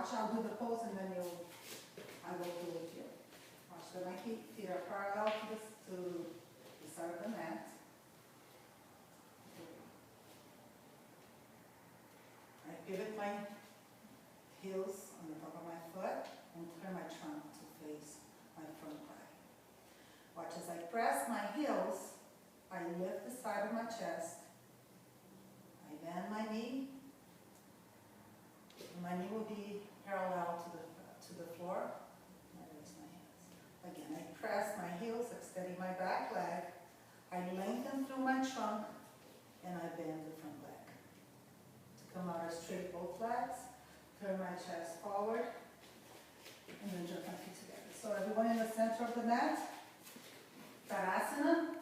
watch, I'll do the pose and then I will do it here. Watch, so my feet are parallel to the side of the mat. I pivot my heels on the top of my foot and turn my trunk to face my front thigh. Watch as I press my heels, I lift the side of my chest, I bend my knee, and my knee will be parallel to the floor. I raise my hands. Again, I press my heels, extending my back leg, I lengthen through my trunk, and I bend the front leg. To come out, I straight both legs, turn my chest forward, and then jump my feet together. So everyone in the center of the mat, Tadasana,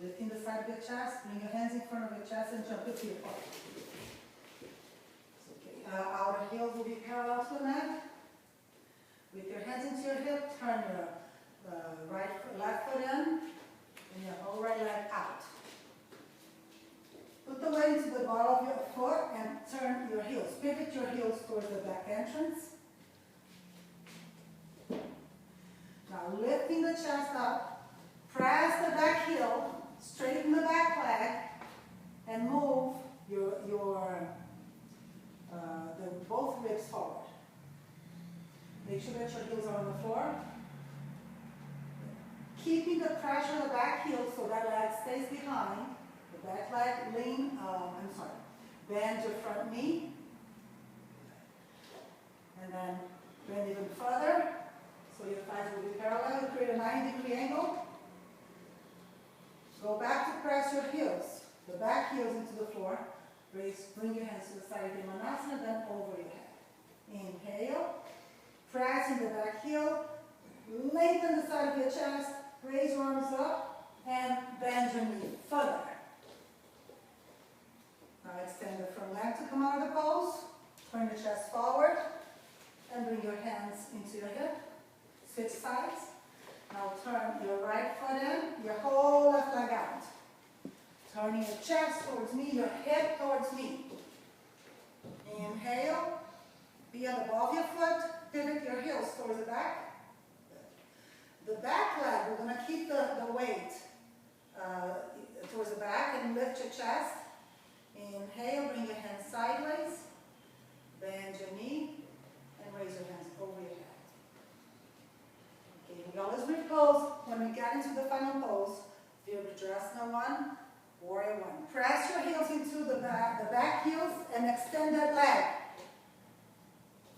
lifting the side of your chest, bring your hands in front of your chest and jump your feet apart. Okay. Outer heels will be parallel to the mat. With your hands into your hip, turn your left foot in and your whole right leg out. Put the weight into the ball of your foot and turn your heels. Pivot your heels towards the back entrance. Now lifting the chest up, press the back heel, straighten the back leg, and move both ribs forward. Make sure that your heels are on the floor. Keeping the pressure on the back heel so that leg stays behind. The back leg, bend your front knee. And then bend even further. So your thighs will be parallel. Create a 90-degree angle. Go back to press your heels. The back heels into the floor. Bring your hands to the side of your manasana, then over your head. Inhale. Pressing the back heel. Lengthen the side of your chest. Raise your arms up. And bend your knee further. Now extend the front leg to come out of the pose. Turn your chest forward. And bring your hands into your hip. Switch sides. Now turn your right foot in, your whole left leg out. Turning your chest towards me, your hip towards me. Inhale. Be on the ball of your foot. Pivot your heels towards the back. The back leg, we're going to keep the weight towards the back and lift your chest. Inhale, bring your hands sideways. Bend your knee and raise your hands over your head. Okay, we always repose. When we get into the final pose, Virabhadrasana 1, Warrior 1. Press your heels into the back heels and extend that leg.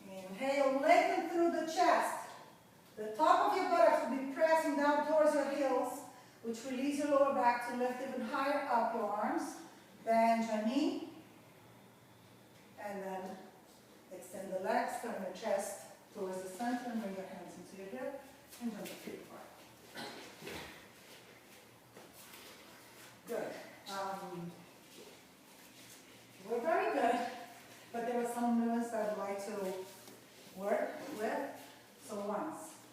Inhale, lengthen through the chest. The top of your buttocks will be pressing down towards your heels, which release your lower back to lift even higher up your arms. Bend your knee. And then extend the legs, turn your chest towards the center and bring your hands into your hip and jump your feet apart. Good. We're very good, but there are some nuances I'd like to work with. So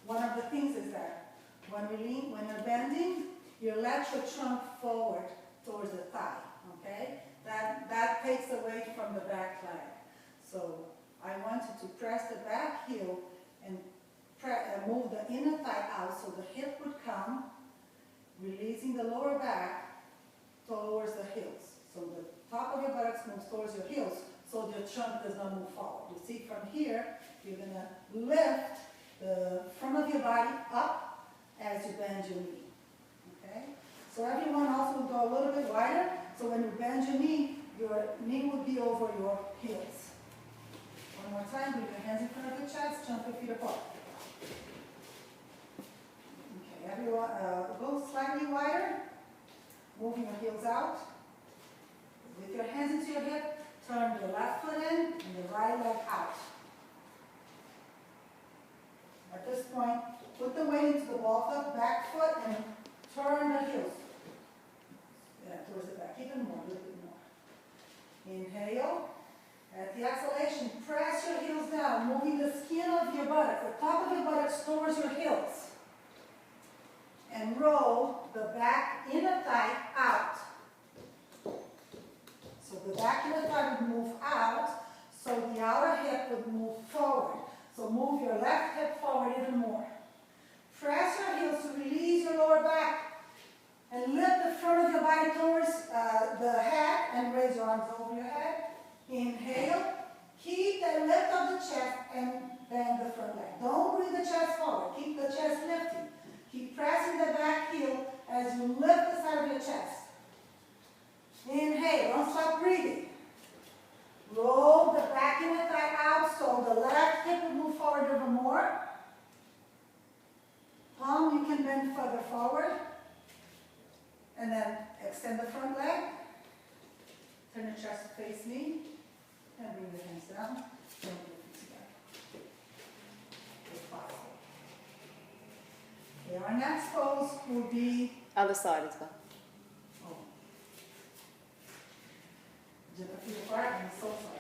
one of the things is that when you're bending, you let your trunk forward towards the thigh, okay? That takes the weight from the back leg. So I want you to press the back heel and move the inner thigh out so the hip would come, releasing the lower back towards the heels. So the top of your buttocks moves towards your heels so your trunk does not move forward. You see from here, you're going to lift the front of your body up as you bend your knee. Okay? So everyone also will go a little bit wider. So when you bend your knee will be over your heels. One more time, bring your hands in front of your chest, jump your feet apart. Okay, everyone, go slightly wider, moving your heels out. With your hands into your hip, turn the left foot in and the right leg out. At this point, put the weight into the ball of the back foot and turn the heels. Yeah, towards the back, even more, a little bit more. Inhale. At the exhalation, press your heels down, moving the skin of your buttocks, the top of your buttocks towards your heels. And roll the back inner thigh out. So the back inner thigh would move out, so the outer hip would move forward. arms over your head. Inhale. Keep the lift of the chest and bend the front leg. Don't bring the chest forward. Keep the chest lifted. Keep pressing the back heel as you lift the side of your chest. Inhale. Don't stop breathing. Roll the back inner thigh out so the left hip will move forward even more. Palm you can bend further forward. And then extend the front leg. Turn your chest to face me. And bring the hands down. Bring your feet together. If possible. Okay, our next pose will be... Other side as well. Oh. Jump a feet apart. I'm so sorry.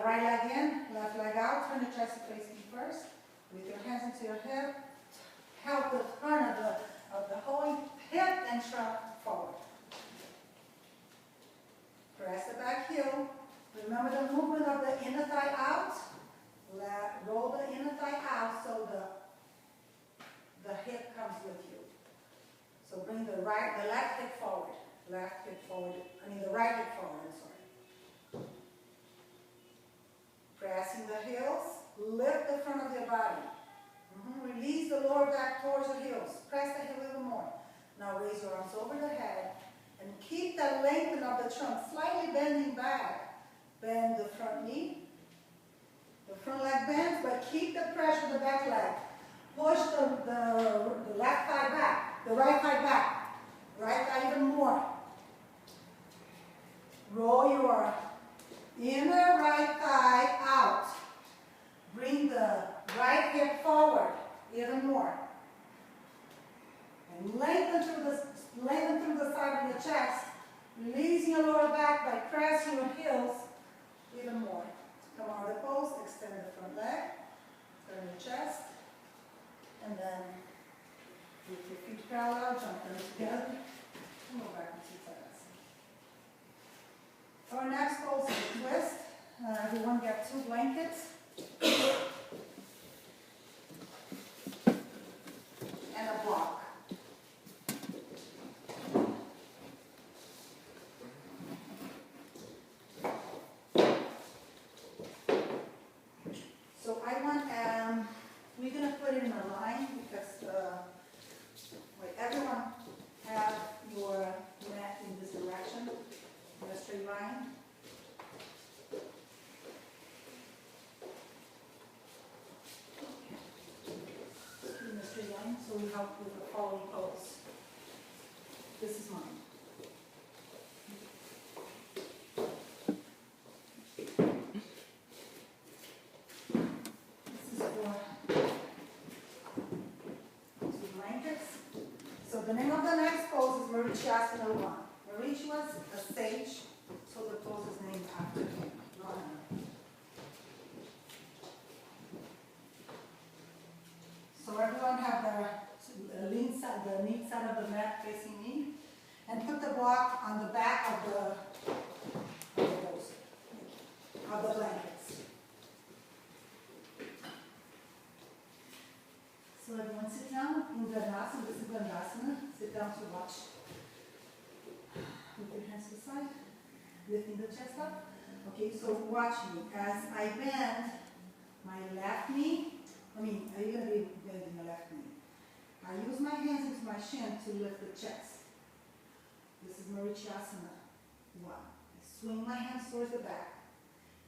Right leg in, left leg out. Turn your chest to face me first. With your hands into your hip. Help the turn of the whole hip and trunk forward. Press the back heel. Remember the movement of the inner thigh out. Roll the inner thigh out so the hip comes with you. So bring the left hip forward. Left hip forward. The right hip forward, I'm sorry. Pressing the heels. Lift the front of your body. Release the lower back towards the heels. Press the heel even more. Now raise your arms over the head and keep the lengthening of the trunk, slightly bending back. Bend the front knee. The front leg bends, but keep the pressure of the back leg. Push the left thigh back, the right thigh back. Right thigh even more. Roll your inner right thigh out. Bring the right hip forward even more. And lengthen through the side of your chest, releasing your lower back by pressing your heels even more. Come on the pose, extend the front leg, turn your chest, and then with your feet parallel, jump them together, and go back into Tadasana. Our next pose is a twist. Everyone get 2 blankets. And a block. So I want, we're going to put it in a line because everyone have your mat in this direction, in a straight line. In a straight line, so we help with the following pose. This is mine. The name of the next pose is Marichyasana 1. Marichi was a sage, so the pose is named after him. So everyone have the lean side, the neat side of the mat facing me, and put the block on the back of the blankets. So everyone sit down in Dandasana. This is Dandasana. Sit down to watch. With your hands to the side, lifting the chest up. Okay, so watch me as I bend my left knee. Are you going to be bending your left knee? I use my hands into my shin to lift the chest. This is Marichyasana 1. I swing my hands towards the back.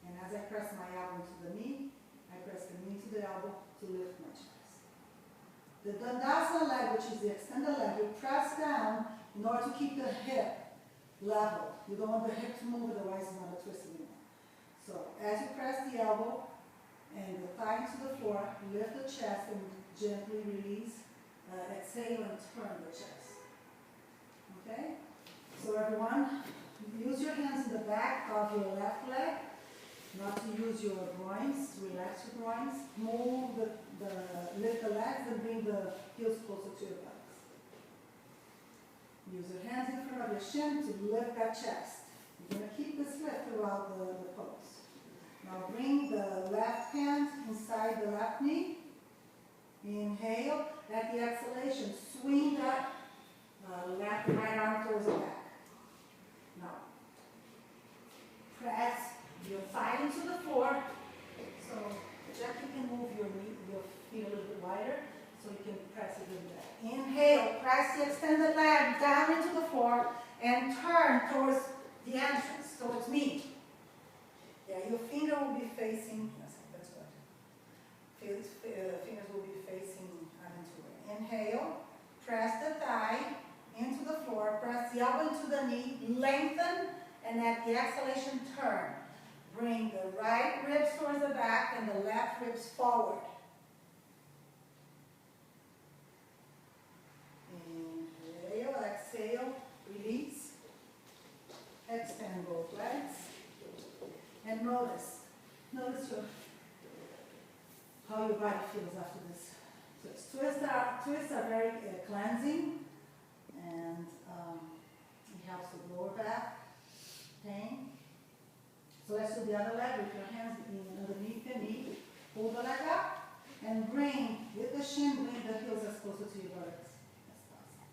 And as I press my elbow to the knee, I press the knee to the elbow to lift my chest. The Dandasana leg, which is the extended leg, you press down in order to keep the hip level. You don't want the hip to move, otherwise it's not a twist anymore. So as you press the elbow and the thigh to the floor, lift the chest and gently release. Exhale and turn the chest. Okay? So everyone, use your hands in the back of your left leg, not to use your groins, relax your groins. Move lift the legs and bring the heels closer to your buttocks. Use your hands in front of your shin to lift that chest. You're going to keep this lift throughout the pose. Now bring the left hand inside the left knee. Inhale. At the exhalation, swing that left, right arm towards the back. Now, press your thigh into the floor. So, Jackie can move your feet a little bit wider so you can press it in there. Inhale, press the extended leg down into the floor and turn towards the entrance, towards me. Yeah, your finger will be facing, yes, that's good. Fingers will be facing into it. Inhale, press the thigh into the floor, press the elbow into the knee, lengthen, and at the exhalation, turn. Bring the right ribs towards the back and the left ribs forward. Inhale, exhale, release. Extend both legs. And notice how your body feels after this. So twists are very cleansing, and it helps with lower back pain. So let's do the other leg with your hands underneath your knee. Pull the leg up and bring, with the shin, bring the heels as closer to your buttocks as possible.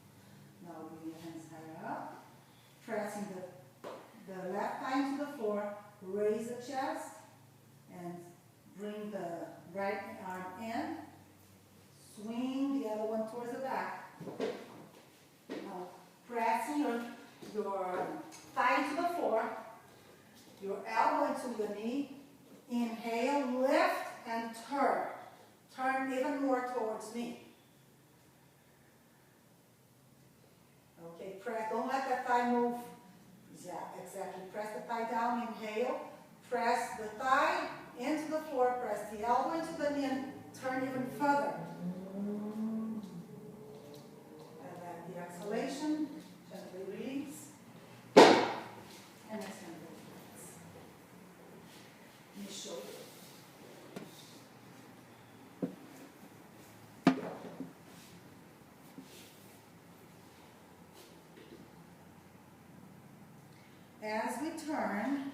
Now bring your hands higher up, pressing the left thigh into the floor, raise the chest, and bring the right arm in. Swing the other one towards the back. Now pressing your thigh to the floor, your elbow into your knee. Inhale, lift, and turn. Turn even more towards me. Okay, press. Don't let that thigh move. Yeah, exactly. Press the thigh down. Inhale. Press the thigh into the floor. Press the elbow into the knee and turn even further. And at the exhalation, gently release. And extend. Shoulder. As we turn,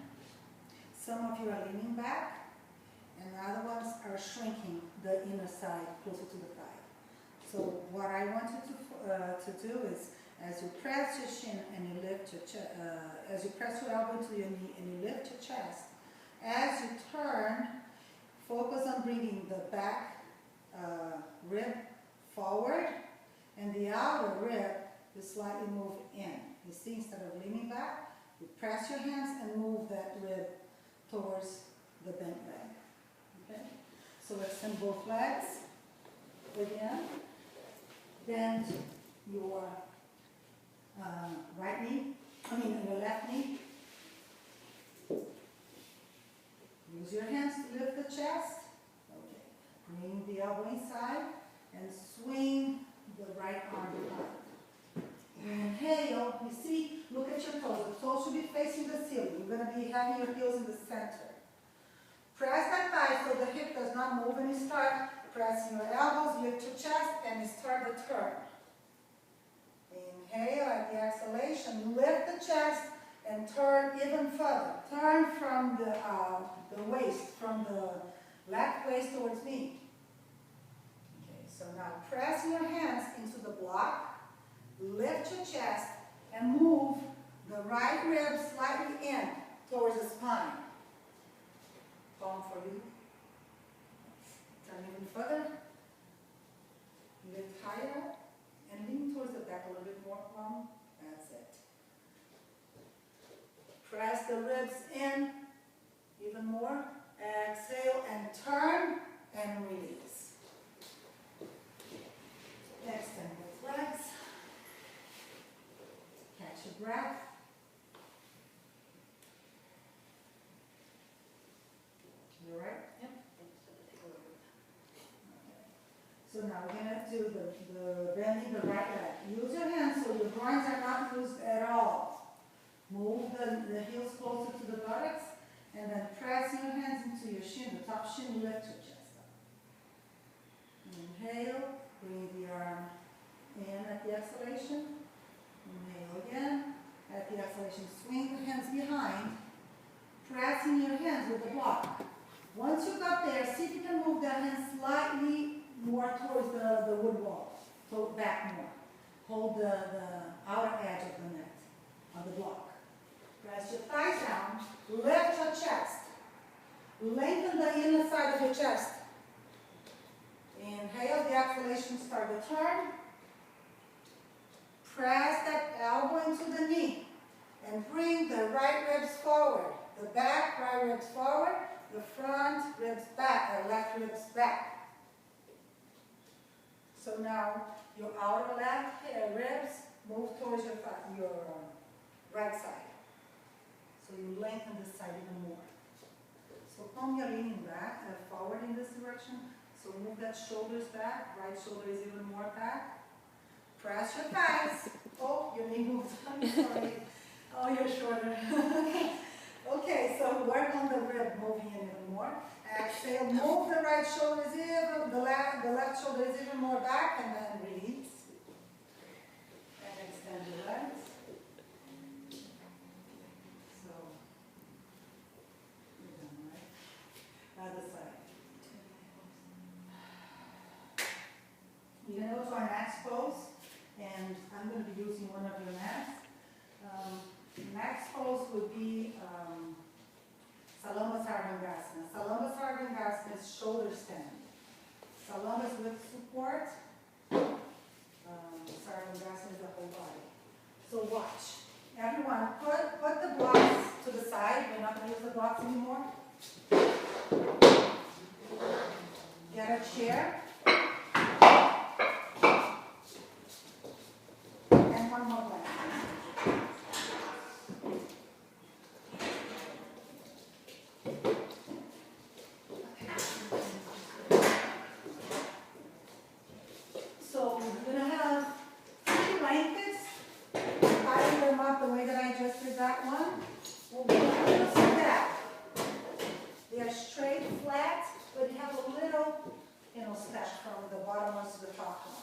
some of you are leaning back, and the other ones are shrinking the inner side closer to the thigh. So what I want you to do is, as you press your shin and you lift your chest, as you press your elbow to your knee and you lift your chest, as you turn, focus on bringing the back rib forward, and the outer rib, you slightly move in. You see, instead of leaning back, you press your hands and move that rib towards the bent leg. Okay? So extend both legs. Again. Bend your your left knee. Use your hands to lift the chest. Okay. Bring the elbow inside and swing the right arm behind. Inhale. You see, look at your toes. The toes should be facing the ceiling. You're going to be having your heels in the center. Press that thigh so the hip does not move, and you start pressing your elbows, lift your chest, and you start the turn. Inhale. At the exhalation, lift the chest and turn even further. Turn from the waist, from the left waist towards me. Okay, so now press your hands into the block, lift your chest, and move the right rib slightly in towards the spine. Palm for you. Turn even further. Lift higher and lean towards the back a little bit more. Palm. That's it. Press the ribs in even more. Exhale and turn and release. Extend both legs. Catch your breath. You all right? Yep. Okay. So now we're going to do the bending the right leg. Use your hands so your groins are not loose at all. Move the heels closer to the buttocks, and then press your hands into your shin, the top shin, lift your chest up. Inhale, bring the arm in at the exhalation. Inhale again. At the exhalation, swing the hands behind, pressing your hands with the block. Once you got there, see if you can move that hand slightly more towards the wood wall, so back more. hold the outer edge of the mat on the block. Press your thighs down, lift your chest. Lengthen the inner side of your chest. Inhale, the exhalation, start the turn. Press that elbow into the knee and bring the right ribs forward. The back, right ribs forward, the front ribs back, the left ribs back. So now your outer left ribs move towards your right side. So you lengthen this side even more. So come, you're leaning back and forward in this direction. So move that shoulders back. Right shoulder is even more back. Press your thighs. Oh, your knee moves. I'm sorry. Oh, your shoulder. Okay, so work on the rib, moving in even more. Exhale, move the right shoulder is even, the left shoulder is even more back, and then release. And extend your legs. So, you're done, right? Other side. We're going to go to our next pose, and I'm going to be using one of your mats. Next pose would be Salamba Sarvangasana. Salamba Sarvangasana is shoulder stand. Salamba is with support. Sarvangasana is the whole body. So watch. Everyone, put the blocks to the side. We're not going to use the blocks anymore. Get a chair. And one more blanket. So we're going to have 3 blankets. Piling them up the way that I just did that one. We'll do a little step. They are straight, flat, but you have a little, step from the bottom one to the top one.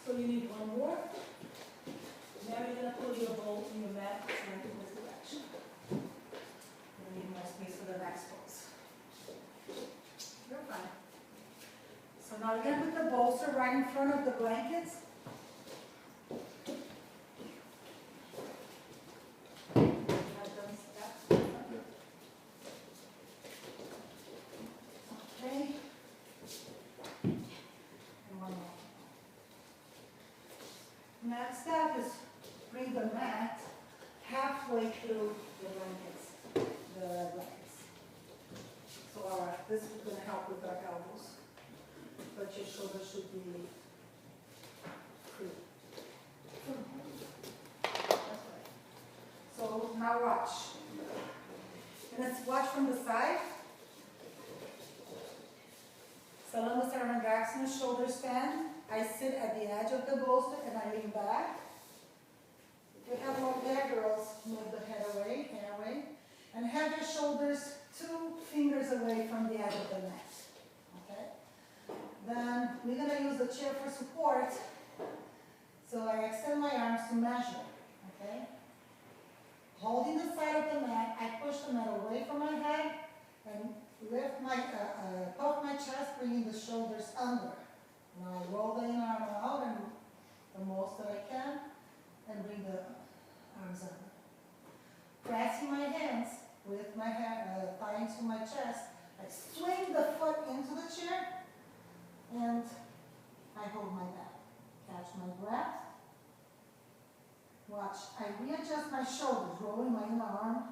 So you need one more. Now you're going to pull your bowl in your mat in this direction. You need more space for the next pose. You're fine. So now again with the bolster right in front of the blankets. Okay. And one more. Next step is bring the mat halfway through the blankets. So this is going to help with our elbows, but your shoulders should be free. That's right. So now watch. And let's watch from the side. Salamba Sarvangasana, shoulder stand. I sit at the edge of the bolster and I lean back. If you have long hair, girls, move the hair away. And have your shoulders 2 fingers away from the edge of the mat. Okay? Then we're going to use the chair for support. So I extend my arms to measure. Okay? Holding the side of the mat, I push the mat away from my head and lift my, puff my chest, bringing the shoulders under. Now I roll the inner arm out and the most that I can, and bring the arms under. Pressing my hands with my thigh into my chest, I swing the foot into the chair, and I hold my back. Catch my breath. Watch. I readjust my shoulders, rolling my inner arm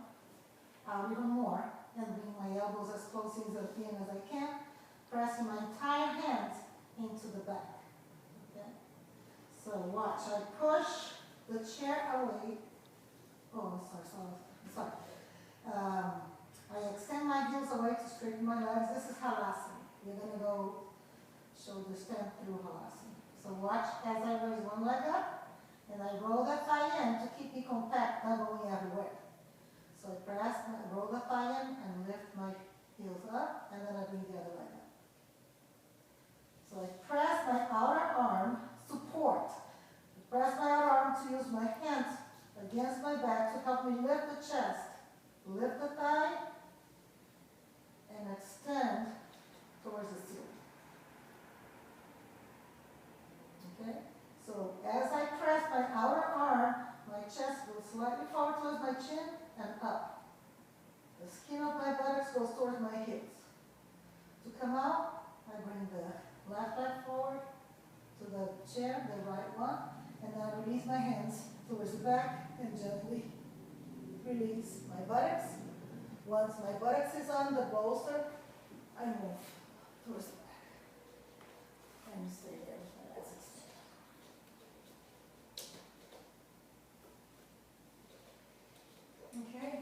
out even more, and bring my elbows as close in as I can, pressing my entire hands into the back. Okay? So watch. I push the chair away. Oh, sorry. I extend my heels away to straighten my legs. This is halasana. You're going to go shoulder stand through halasana. So watch as I raise one leg up, and I roll that thigh in to keep me compact, not going everywhere. So I press, roll the thigh in, and lift my heels up, and then I bring the other leg up. So I press my outer arm, support. I press my outer arm to use my hands against my back to help me lift the chest, lift the thigh, and extend towards the ceiling. Okay? So as I press my outer arm, my chest goes slightly forward towards my chin and up. The skin of my buttocks goes towards my hips. To come out, I bring the left leg forward to the chair, the right one, and then I release my hands towards the back and gently release my buttocks. Once my buttocks is on the bolster, I move towards the back. And stay there with my legs extended. Okay.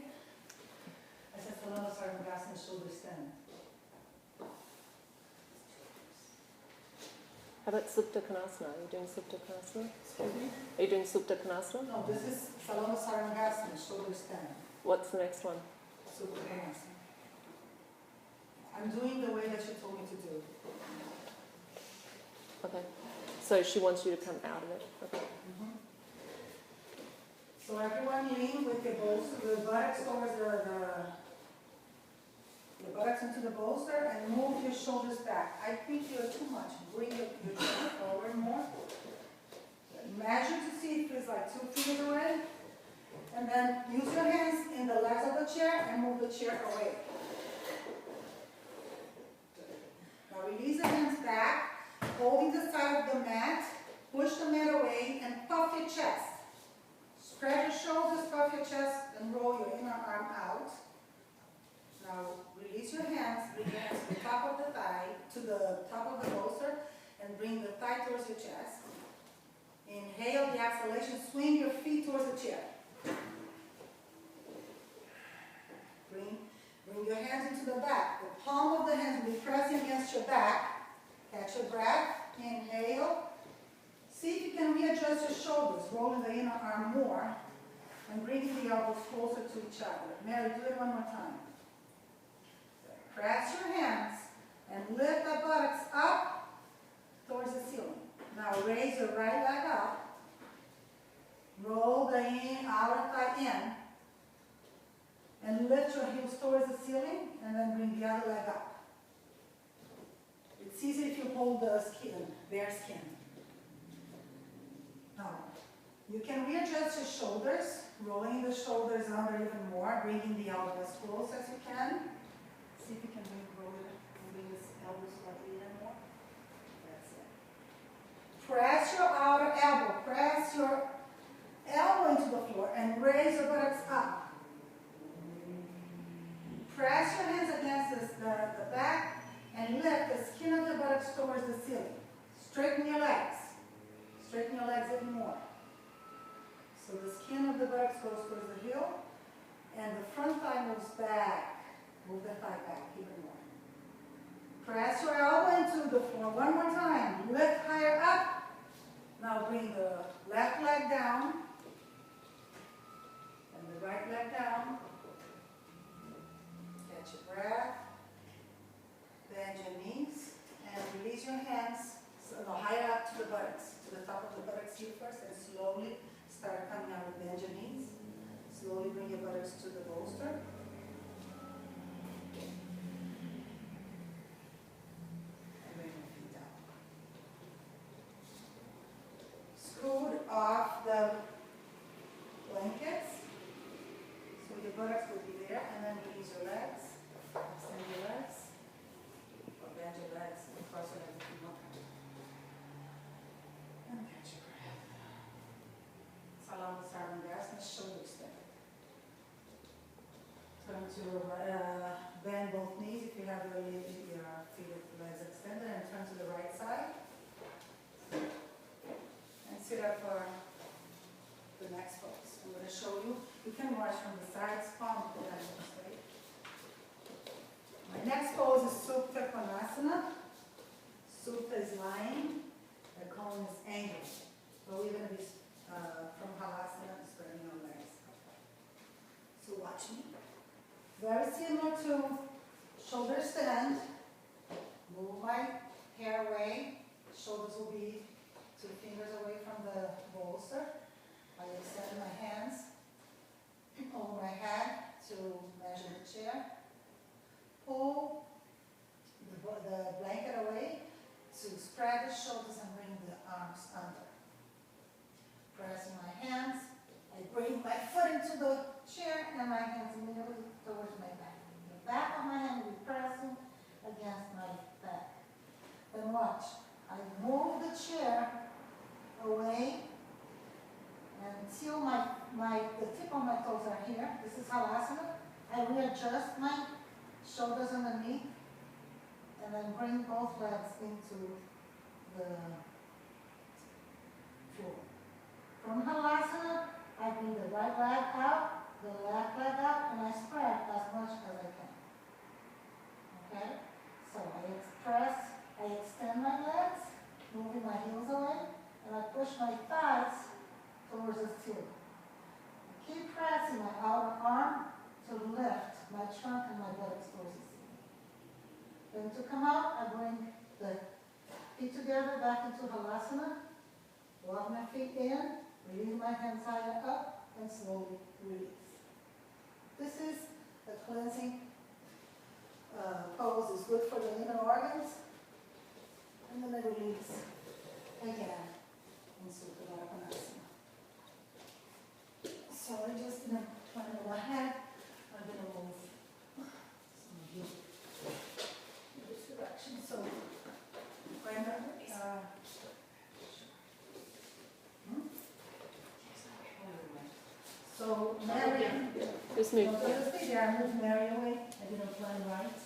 I said Salama Sarvangasana, shoulder stand. How about Supta Konasana? Are you doing Supta Konasana? Excuse me? Are you doing Supta Konasana? No, this is Salama Sarvangasana, shoulder stand. What's the next one? Supta Konasana. I'm doing the way that you told me to do. Okay. So she wants you to come out of it. Okay. Mm-hmm. So everyone lean with your bolster, the buttocks towards the buttocks into the bolster and move your shoulders back. I think you're too much. Bring your chin forward more. Measure to see if it's like 2 feet away. And then use your hands in the legs of the chair and move the chair away. Now release the hands back, holding the side of the mat. Push the mat away and puff your chest. Spread your shoulders, puff your chest, and roll your inner arm out. Now release your hands, bring your hands to the top of the thigh, to the top of the bolster, and bring the thigh towards your chest. Inhale the exhalation, swing your feet towards the chair. Bring your hands into the back. The palm of the hands will be pressing against your back. Catch your breath. Inhale. See if you can readjust your shoulders, rolling the inner arm more, and bringing the elbows closer to each other. Mary, do it one more time. Press your hands and lift the buttocks up towards the ceiling. Now raise your right leg up. Roll the outer thigh in. And lift your heels towards the ceiling, and then bring the other leg up. It's easy if you hold the skin, bare skin. Now, you can readjust your shoulders, rolling the shoulders under even more, bringing the elbows as close as you can. See if you can bring the elbows slightly even more. That's it. Press your outer elbow, press your elbow into the floor, and raise your buttocks up. Press your hands against the back and lift the skin of the buttocks towards the ceiling. Straighten your legs. Straighten your legs even more. So the skin of the buttocks goes towards the heel, and the front thigh moves back. Move the thigh back even more. Press your elbow into the floor one more time. Lift higher up. Now bring the left leg down and the right leg down. Catch your breath. Bend your knees and release your hands. So go higher up to the buttocks, to the top of the buttocks here first, and slowly start coming out with bend your knees. Slowly bring your buttocks to the bolster. And bring your feet down. Scoot off the blankets. So your buttocks will be there, and then release your legs. Extend your legs. Or bend your legs and cross your legs if you want. And catch your breath. Salama Sarvangasana, shoulder stand. Turn to bend both knees if you have your feet legs extended, and turn to the right side. And sit up for the next pose. I'm going to show you. You can watch from the sides, palm to the straight. My next pose is Supta Konasana. Supta is lying. The cone is angled. So we're going to be from Halasana, spreading our legs. So watch me. Very similar to shoulder stand. Move my hair away. Shoulders will be 2 fingers away from the bolster. I extend my hands over my head. to measure the chair. Pull the blanket away to spread the shoulders and bring the arms under. Pressing my hands, I bring my foot into the chair and my hands immediately towards my back. The back of my hand will be pressing against my back. Then watch, I move the chair away until the tip of my toes are here. This is Halasana. I readjust my shoulders underneath and then bring both legs into the floor. From Halasana, I bring the right leg out, the left leg out, and I spread as much as I can. Okay? So I extend my legs, moving my heels away, and I push my thighs towards the ceiling. Keep pressing my outer arm to lift my trunk and my buttocks towards the ceiling. Then to come out, I bring the feet together back into Halasana, walk my feet in, release my hands higher up, and slowly release. This is a cleansing pose. It's good for the inner organs. And then I release again in Supta Konasana. So I just going to turn it ahead. I'm going to move in this direction. So So Mary, Just move. just stay there. I move Mary away. I didn't plan right.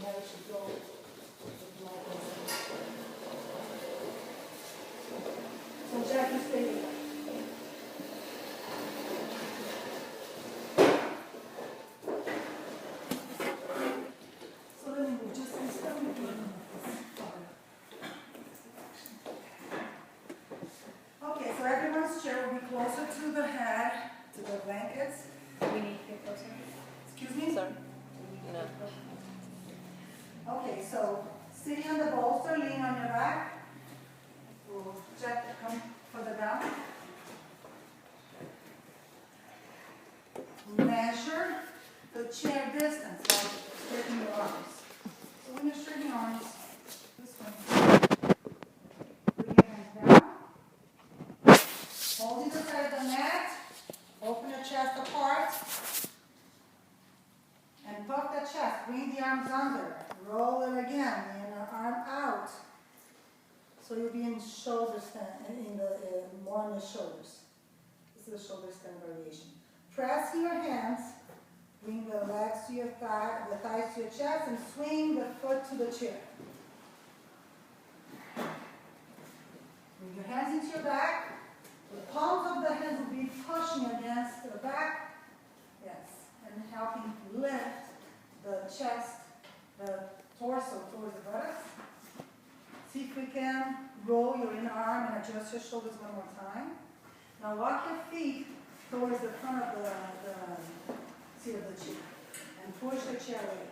Mary should go with my husband. So Jackie, stay there. So let me move just this way. Okay, so everyone's chair will be closer to the head, to the blankets. We need to get closer. Excuse me? Sorry. No. Okay, so sitting on the bolster, lean on your back. We'll check, come further down. Measure the chair distance, like straightening your arms. So when you're straightening your arms, this one, bring your hands down. Hold either side of the mat. Open your chest apart. And puff the chest. Bring the arms under. Roll it again. The inner arm out. So you'll be in shoulder stand, more on the shoulders. This is the shoulder stand variation. Press your hands. Bring the legs to your thigh, the thighs to your chest, and swing the foot to the chair. Bring your hands into your back. The palms of the hands will be pushing against the back. Yes. And helping lift the chest, the torso towards the buttocks. See if we can roll your inner arm and adjust your shoulders one more time. Now walk your feet towards the front of the seat of the chair and push the chair away.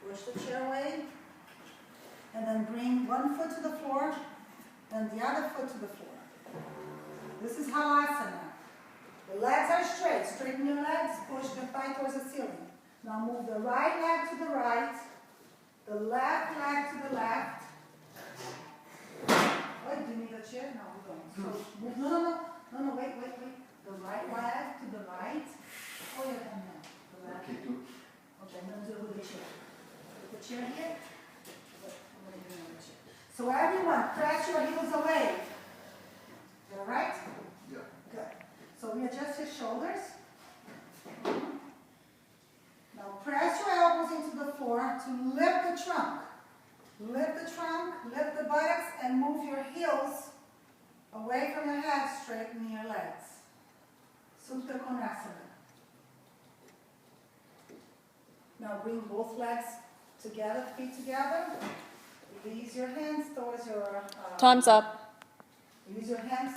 Push the chair away, and then bring one foot to the floor, and the other foot to the floor. This is Halasana. The legs are straight. Straighten your legs, push the thigh towards the ceiling. Now move the right leg to the right, the left leg to the left. Oh, do you need a chair? No, we don't. So move, no, wait. The right leg to the right. Oh, yeah, no. The left. Okay, I'm going to do it with the chair. With the chair here. I'm going to do it with the chair. So everyone, press your heels away. All right? Yeah. Good. So we adjust your shoulders. Now press your elbows into the floor to lift the trunk. Lift the trunk, lift the buttocks, and move your heels away from your head, straightening your legs. Supta Konasana. Now bring both legs together, feet together. Release your hands towards your... Time's up. Use your hands